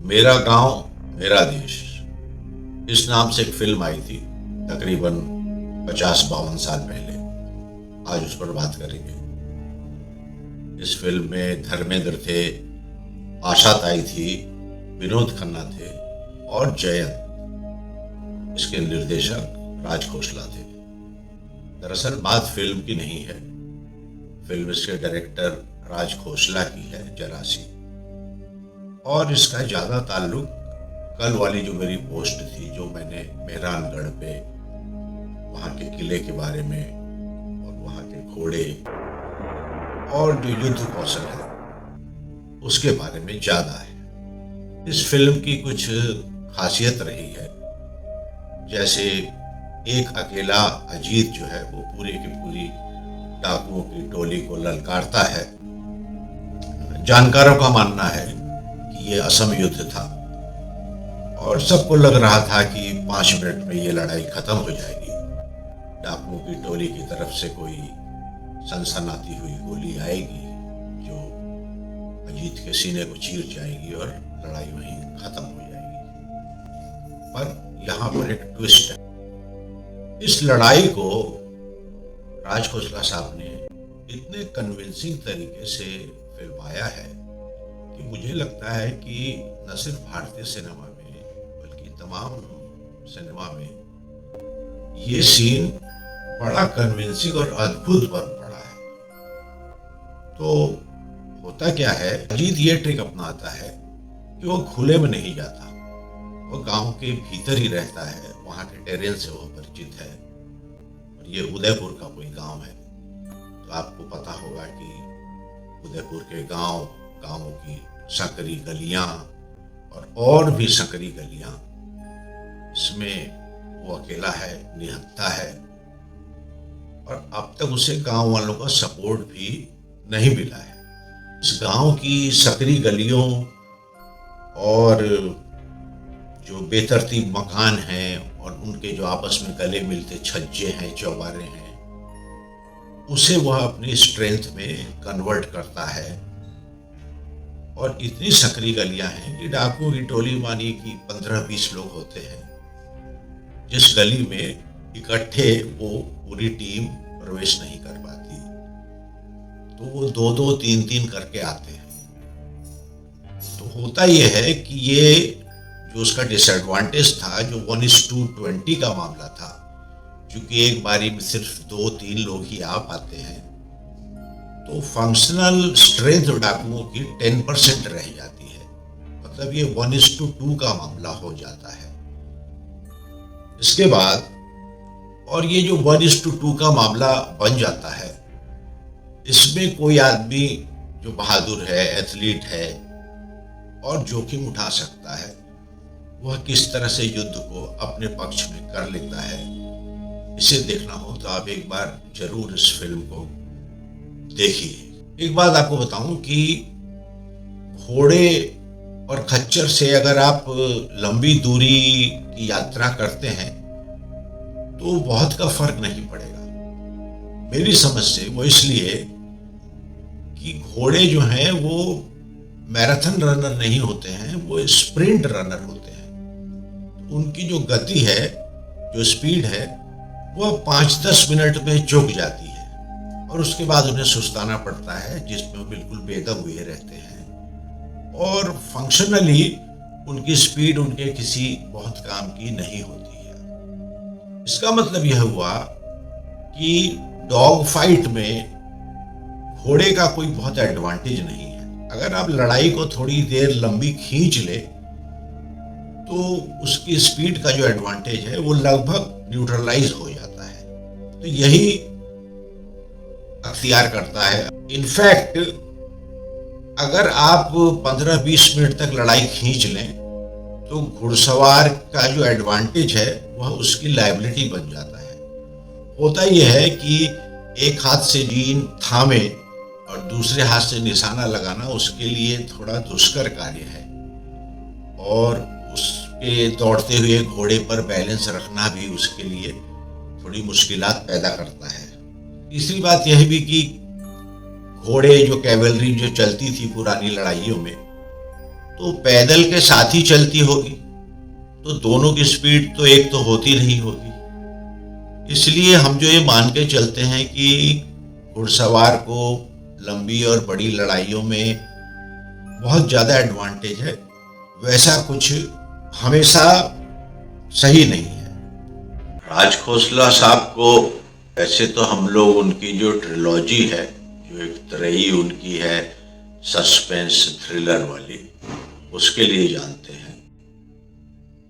मेरा गांव मेरा देश, इस नाम से एक फिल्म आई थी तकरीबन 50-52 साल पहले। आज उस पर बात करेंगे। इस फिल्म में धर्मेंद्र थे, आशा ताई थी, विनोद खन्ना थे और जयंत। इसके निर्देशक राज खोसला थे। दरअसल बात फिल्म की नहीं है, फिल्म इसके डायरेक्टर राज खोसला की है जरा सी। और इसका ज्यादा ताल्लुक कल वाली जो मेरी पोस्ट थी, जो मैंने मेहरानगढ़ पे वहां के किले के बारे में और वहां के घोड़े और जो युद्ध कौशल है उसके बारे में ज्यादा है। इस फिल्म की कुछ खासियत रही है, जैसे एक अकेला अजीत जो है वो पूरी की पूरी डाकुओं की टोली को ललकारता है। जानकारों का मानना है कि ये असम युद्ध था और सबको लग रहा था कि 5 मिनट में ये लड़ाई खत्म हो जाएगी। डाकुओं की टोली की तरफ से कोई सनसनाती हुई गोली आएगी जो अजीत के सीने को चीर जाएगी और लड़ाई वहीं खत्म हो जाएगी। पर यहाँ पर एक ट्विस्ट है। इस लड़ाई को राज खोसला साहब ने इतने कन्विंसिंग तरीके से फिल्माया है कि मुझे लगता है कि न सिर्फ भारतीय सिनेमा में बल्कि तमाम सिनेमा में ये सीन बड़ा कन्विंसिंग और अद्भुत बन पड़ा है। तो होता क्या है, अजीत ये ट्रिक अपनाता है कि वो खुले में नहीं जाता, वो गांव के भीतर ही रहता है, वहां के टेरेन से वो परिचित है। और ये उदयपुर का कोई गांव है, तो आपको पता होगा कि उदयपुर के गांवों की संकरी गलियां और भी संकरी गलियां, इसमें वो अकेला है, निहत्था है और अब तक उसे गांव वालों का सपोर्ट भी नहीं मिला है। इस गांव की संकरी गलियों और जो बेतरतीब मकान हैं और उनके जो आपस में गले मिलते छज्जे हैं, चौबारे हैं, उसे वह अपनी स्ट्रेंथ में कन्वर्ट करता है। और इतनी संकरी गलियां हैं कि डाकुओं की टोली मानिए कि 15-20 लोग होते हैं, जिस गली में इकट्ठे वो पूरी टीम प्रवेश नहीं कर पाती, तो वो 2-2, 3-3 करके आते हैं। तो होता यह है कि ये जो उसका डिसएडवांटेज था, जो 1:20 का मामला था, क्योंकि एक बारी में सिर्फ 2-3 लोग ही आ पाते हैं, तो फंक्शनल स्ट्रेंथ डाकुओं की 10% रह जाती है। मतलब ये 1:2 का मामला हो जाता है। इसके बाद और ये जो 1:2 का मामला बन जाता है, इसमें कोई आदमी जो बहादुर है, एथलीट है और जोखिम उठा सकता है, वह किस तरह से युद्ध को अपने पक्ष में कर लेता है। इसे देखना हो तो आप एक बार जरूर इस फिल्म को देखिए। एक बात आपको बताऊं कि घोड़े और खच्चर से अगर आप लंबी दूरी की यात्रा करते हैं तो बहुत का फर्क नहीं पड़ेगा मेरी समझ से। वो इसलिए कि घोड़े जो हैं वो मैराथन रनर नहीं होते हैं, वो स्प्रिंट रनर होते हैं। तो उनकी जो गति है, जो स्पीड है, वो 5-10 मिनट में चूक जाती है और उसके बाद उन्हें सुस्ताना पड़ता है, जिसमें बिल्कुल बेदम हुए रहते हैं और फंक्शनली उनकी स्पीड उनके किसी बहुत काम की नहीं होती है। इसका मतलब यह हुआ कि डॉग फाइट में घोड़े का कोई बहुत एडवांटेज नहीं है। अगर आप लड़ाई को थोड़ी देर लंबी खींच ले तो उसकी स्पीड का जो एडवांटेज है वो लगभग न्यूट्रलाइज हो जाता है। तो यही अख्तियार करता है। इनफैक्ट अगर आप 15-20 मिनट तक लड़ाई खींच लें तो घुड़सवार का जो एडवांटेज है वह उसकी लायबिलिटी बन जाता है। होता यह है कि एक हाथ से जीन थामे और दूसरे हाथ से निशाना लगाना उसके लिए थोड़ा दुष्कर कार्य है और उसके दौड़ते हुए घोड़े पर बैलेंस रखना भी उसके लिए थोड़ी मुश्किलात पैदा करता है। तीसरी बात यह भी कि घोड़े जो कैवलरी जो चलती थी पुरानी लड़ाइयों में, तो पैदल के साथ ही चलती होगी, तो दोनों की स्पीड तो एक तो होती नहीं होगी। इसलिए हम जो ये मान के चलते हैं कि घुड़सवार को लंबी और बड़ी लड़ाइयों में बहुत ज़्यादा एडवांटेज है, वैसा कुछ हमेशा सही नहीं है। राज खोसला साहब को वैसे तो हम लोग उनकी जो ट्रिलॉजी है, जो एक त्रयी उनकी है सस्पेंस थ्रिलर वाली, उसके लिए जानते हैं,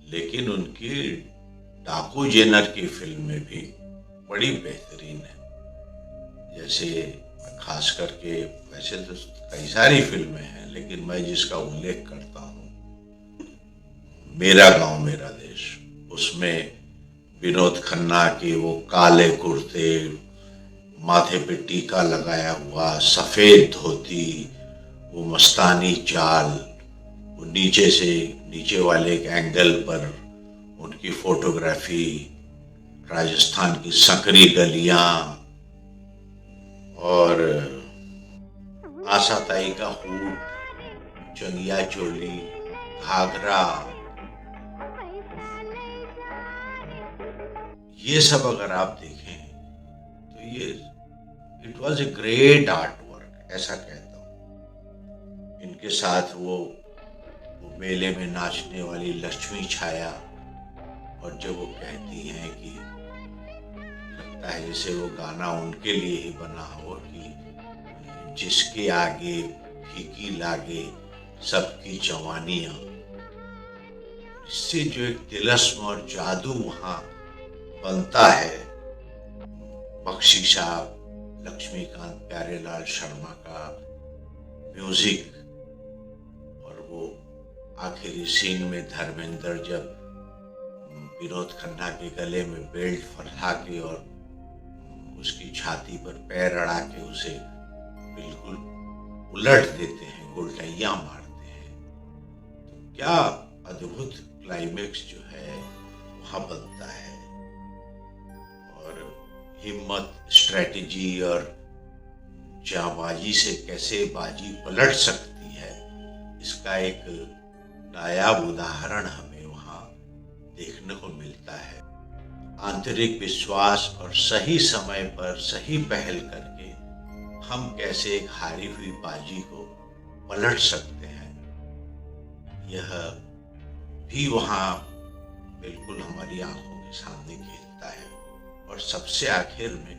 लेकिन उनकी डाकू जेनर की फिल्में भी बड़ी बेहतरीन है। जैसे खास करके, वैसे तो कई सारी फिल्में हैं, लेकिन मैं जिसका उल्लेख करता हूँ, मेरा गांव मेरा देश, उसमें विनोद खन्ना के वो काले कुर्ते, माथे पे टीका लगाया हुआ, सफेद धोती, वो मस्तानी चाल, वो नीचे से नीचे वाले एक एंगल पर उनकी फोटोग्राफी, राजस्थान की संकरी गलियां और आशाताई का हूट, चंगिया चोली, घाघरा, ये सब अगर आप देखें तो ये it was a great art work, ऐसा कहता हूँ। इनके साथ वो मेले में नाचने वाली लक्ष्मी छाया, और जब वो कहती हैं कि लगता है जैसे वो गाना उनके लिए ही बना हो कि जिसके आगे फीकी लागे सबकी जवानियां, इससे जो एक तिलस्म और जादू वहां बनता है। बख्शी साहब, लक्ष्मीकांत प्यारेलाल शर्मा का म्यूजिक, और वो आखिरी सीन में धर्मेंद्र जब विनोद खन्ना के गले में बेल्ट फंसा के और उसकी छाती पर पैर अड़ा के उसे बिल्कुल उलट देते हैं, उल्टैया मारते हैं, तो क्या अद्भुत क्लाइमेक्स जो है वहां बनता है। और हिम्मत, स्ट्रेटेजी और जाबाजी से कैसे बाजी पलट सकती है, इसका एक नायाब उदाहरण हमें वहां देखने को मिलता है। आंतरिक विश्वास और सही समय पर सही पहल करके हम कैसे एक हारी हुई बाजी को पलट सकते हैं, यह भी वहां बिल्कुल हमारी आंखों के सामने खेलता है। और सबसे आखिर में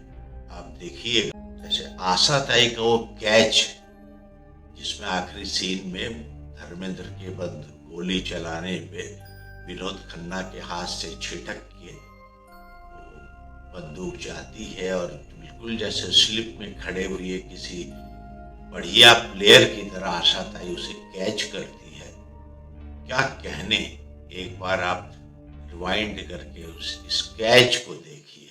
आप देखिएगा, जैसे आशाताई का वो कैच, जिसमें आखिरी सीन में धर्मेंद्र के बंद गोली चलाने पे विनोद खन्ना के हाथ से छिटक के बंदूक जाती है और बिल्कुल जैसे स्लिप में खड़े हुए किसी बढ़िया प्लेयर की तरह आशाताई उसे कैच करती है। क्या कहने, एक बार आप रिवाइंड करके इस कैच को देखिए।